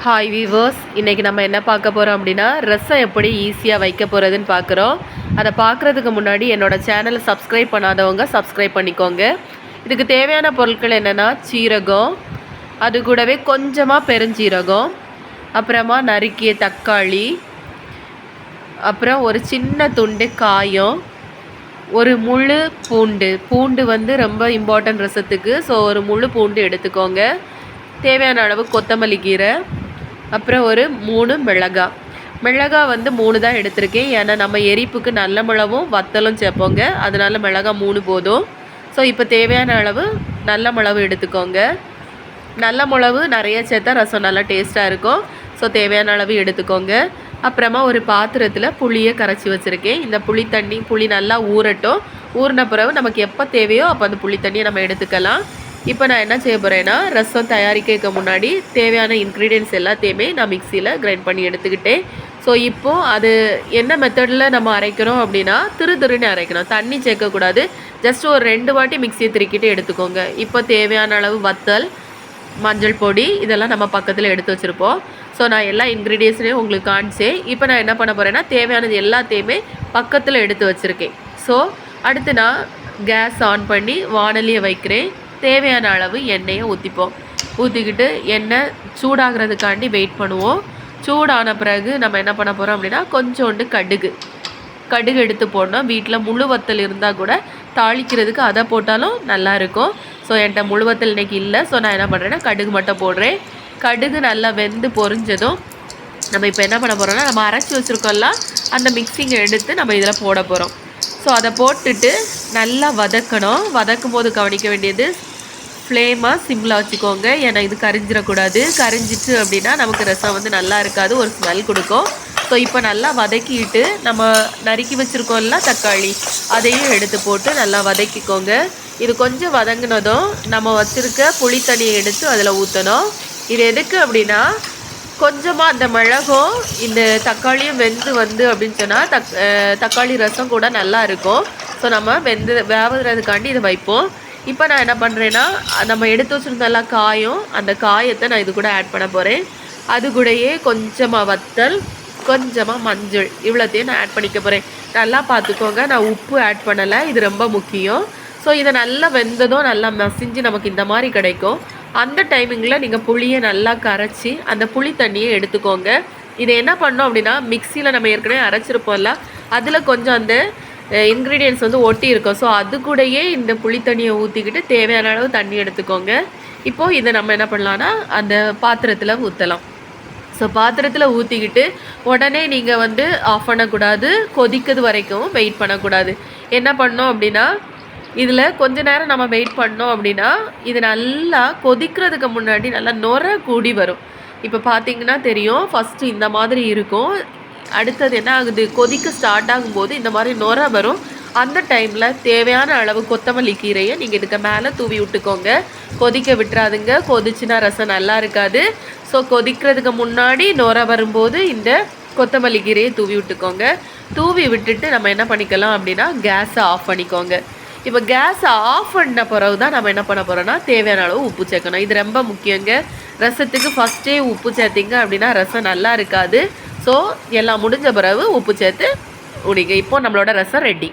Hi viewers, இன்றைக்கி நம்ம என்ன பார்க்க போகிறோம் அப்படின்னா ரசம் எப்படி ஈஸியாக வைக்க போகிறதுன்னு பார்க்குறோம். அதை பார்க்குறதுக்கு முன்னாடி என்னோடய சேனலை சப்ஸ்கிரைப் பண்ணாதவங்க சப்ஸ்கிரைப் பண்ணிக்கோங்க. இதுக்கு தேவையான பொருட்கள் என்னென்னா சீரகம், அது கூடவே கொஞ்சமாக பெருஞ்சீரகம், அப்புறமா நறுக்கிய தக்காளி, அப்புறம் ஒரு சின்ன துண்டு காயம், ஒரு முழு பூண்டு வந்து ரொம்ப இம்பார்ட்டன்ட் ரசத்துக்கு. ஸோ ஒரு முழு பூண்டு எடுத்துக்கோங்க. தேவையான அளவு கொத்தமல்லி கீரை, அப்புறம் ஒரு 3 மிளகாய் வந்து 3 தான் எடுத்திருக்கேன். ஏன்னா நம்ம எரிப்புக்கு நல்ல மிளகும் வத்தலும் சேர்ப்போங்க, அதனால மிளகாய் 3 போதும். ஸோ இப்போ தேவையான அளவு நல்ல மிளகு எடுத்துக்கோங்க. நல்ல மிளகு நிறைய சேர்த்தா ரசம் நல்லா டேஸ்ட்டாக இருக்கும். ஸோ தேவையான அளவு எடுத்துக்கோங்க. அப்புறமா ஒரு பாத்திரத்தில் புளியை கரைச்சி வச்சுருக்கேன். இந்த புளி நல்லா ஊறட்டும். ஊறின பிறகு நமக்கு எப்போ தேவையோ அப்போ அந்த புளி தண்ணியை நம்ம எடுத்துக்கலாம். இப்போ நான் என்ன செய்ய போகிறேன்னா, ரசம் தயாரிக்க முன்னாடி தேவையான இன்க்ரீடியன்ஸ் எல்லாத்தையுமே நான் மிக்சியில் கிரைண்ட் பண்ணி எடுத்துக்கிட்டேன். ஸோ இப்போது அது என்ன மெத்தடில் நம்ம அரைக்கிறோம் அப்படின்னா, திருன்னு அரைக்கணும், தண்ணி சேர்க்கக்கூடாது. ஜஸ்ட் ஒரு 2 வாட்டி மிக்சியை திருக்கிட்டு எடுத்துக்கோங்க. இப்போ தேவையான அளவு வத்தல், மஞ்சள் பொடி இதெல்லாம் நம்ம பக்கத்தில் எடுத்து வச்சுருப்போம். ஸோ நான் எல்லா இன்க்ரீடியன்ஸையும் உங்களுக்கு காமிச்சேன். இப்போ நான் என்ன பண்ண போகிறேன்னா, தேவையானது எல்லாத்தையுமே பக்கத்தில் எடுத்து வச்சுருக்கேன். ஸோ அடுத்து நான் கேஸ் ஆன் பண்ணி வாணலியை வைக்கிறேன். தேவையான அளவு எண்ணெயை ஊற்றிக்கிட்டு எண்ணெய் சூடாகிறதுக்காண்டி வெயிட் பண்ணுவோம். சூடான பிறகு நம்ம என்ன பண்ண போகிறோம் அப்படின்னா, கொஞ்சோண்டு கடுகு எடுத்து போடணும். வீட்டில் முழு வத்தல் இருந்தால் கூட தாளிக்கிறதுக்கு அதை போட்டாலும் நல்லாயிருக்கும். ஸோ என்கிட்ட முழு வத்தல் இன்றைக்கி இல்லை. ஸோ நான் என்ன பண்ணுறேன்னா, கடுகு மட்டும் போடுறேன். கடுகு நல்லா வெந்து பொரிஞ்சதும் நம்ம இப்போ என்ன பண்ண போகிறோம்னா, நம்ம அரைச்சி வச்சுருக்கோம்ல அந்த மிக்சிங்கை எடுத்து நம்ம இதில் போட போகிறோம். ஸோ அதை போட்டுட்டு நல்லா வதக்கணும். வதக்கும் போது கவனிக்க வேண்டியது, ஃப்ளேமை சிம்மில் வச்சுக்கோங்க. ஏன்னா இது கரிஞ்சிடக்கூடாது. கரிஞ்சிட்டு அப்படின்னா நமக்கு ரசம் வந்து நல்லா இருக்காது, ஒரு ஸ்மெல் கொடுக்கும். ஸோ இப்போ நல்லா வதக்கிட்டு நம்ம நறுக்கி வச்சுருக்கோம்ல தக்காளி, அதையும் எடுத்து போட்டு நல்லா வதக்கிக்கோங்க. இது கொஞ்சம் வதங்கினதும் நம்ம வச்சுருக்க புளி தண்ணியை எடுத்து அதில் ஊற்றணும். இது எதுக்கு அப்படின்னா, கொஞ்சமாக அந்த மிளகும் இந்த தக்காளியும் வந்து அப்படின்னு சொன்னால் தக்காளி ரசம் கூட நல்லா இருக்கும். ஸோ நம்ம வேவதுறதுக்காண்டி இதை வைப்போம். இப்போ நான் என்ன பண்ணுறேன்னா, நம்ம எடுத்து வச்சுருந்தெல்லா காயம், அந்த காயத்தை நான் இது கூட ஆட் பண்ண போகிறேன். அது கூடயே கொஞ்சமாக வத்தல், கொஞ்சமாக மஞ்சள், இவ்வளோத்தையும் நான் ஆட் பண்ணிக்க போகிறேன். நல்லா பார்த்துக்கோங்க, நான் உப்பு ஆட் பண்ணலை, இது ரொம்ப முக்கியம். ஸோ இதை நல்லா வெந்ததும் நல்லா மசிஞ்சு நமக்கு இந்த மாதிரி கிடைக்கும். அந்த டைமிங்கில் நீங்கள் புளியை நல்லா கரைச்சி அந்த புளி தண்ணியை எடுத்துக்கோங்க. இதை என்ன பண்ணோம் அப்படின்னா, மிக்சியில் நம்ம ஏற்கனவே அரைச்சிருப்போம்ல, அதில் கொஞ்சம் அந்த இன்க்ரீடியன்ஸ் வந்து ஒட்டி இருக்கும். ஸோ அது கூடயே இந்த புளி தண்ணியை ஊற்றிக்கிட்டு தேவையான அளவு தண்ணி எடுத்துக்கோங்க. இப்போது இதை நம்ம என்ன பண்ணலான்னா, அந்த பாத்திரத்தில் ஊற்றலாம். ஸோ பாத்திரத்தில் ஊற்றிக்கிட்டு உடனே நீங்கள் வந்து ஆஃப் பண்ணக்கூடாது, கொதிக்கிறது வரைக்கும் வெயிட் பண்ணக்கூடாது. என்ன பண்ணோம் அப்படின்னா, இதில் கொஞ்ச நேரம் நம்ம வெயிட் பண்ணோம் அப்படின்னா, இது நல்லா கொதிக்கிறதுக்கு முன்னாடி நல்லா நுர கூடி வரும். இப்போ பார்த்தீங்கன்னா தெரியும், ஃபஸ்ட்டு இந்த மாதிரி இருக்கும். அடுத்தது என்ன ஆகுது, கொதிக்க ஸ்டார்ட் ஆகும்போது இந்த மாதிரி நுர வரும். அந்த டைமில் தேவையான அளவு கொத்தமல்லி கீரையை நீங்கள் இதுக்கு மேலே தூவி விட்டுக்கோங்க. கொதிக்க விட்டுறாதுங்க, கொதிச்சுன்னா ரசம் நல்லா இருக்காது. ஸோ கொதிக்கிறதுக்கு முன்னாடி நுர வரும்போது இந்த கொத்தமல்லி கீரையை தூவி விட்டுக்கோங்க. தூவி விட்டுட்டு நம்ம என்ன பண்ணிக்கலாம் அப்படின்னா, கேஸை ஆஃப் பண்ணிக்கோங்க. இப்போ கேஸை ஆஃப் பண்ண பிறகு தான் நம்ம என்ன பண்ண போகிறோன்னா, தேவையான அளவு உப்பு சேர்க்கணும். இது ரொம்ப முக்கியங்க. ரசத்துக்கு ஃபஸ்ட்டே உப்பு சேர்த்திங்க அப்படின்னா ரசம் நல்லா இருக்காது. ஸோ எல்லாம் முடிஞ்ச பிறகு உப்பு சேர்த்து உடிங்க. இப்போ நம்மளோட ரசம் ரெடி.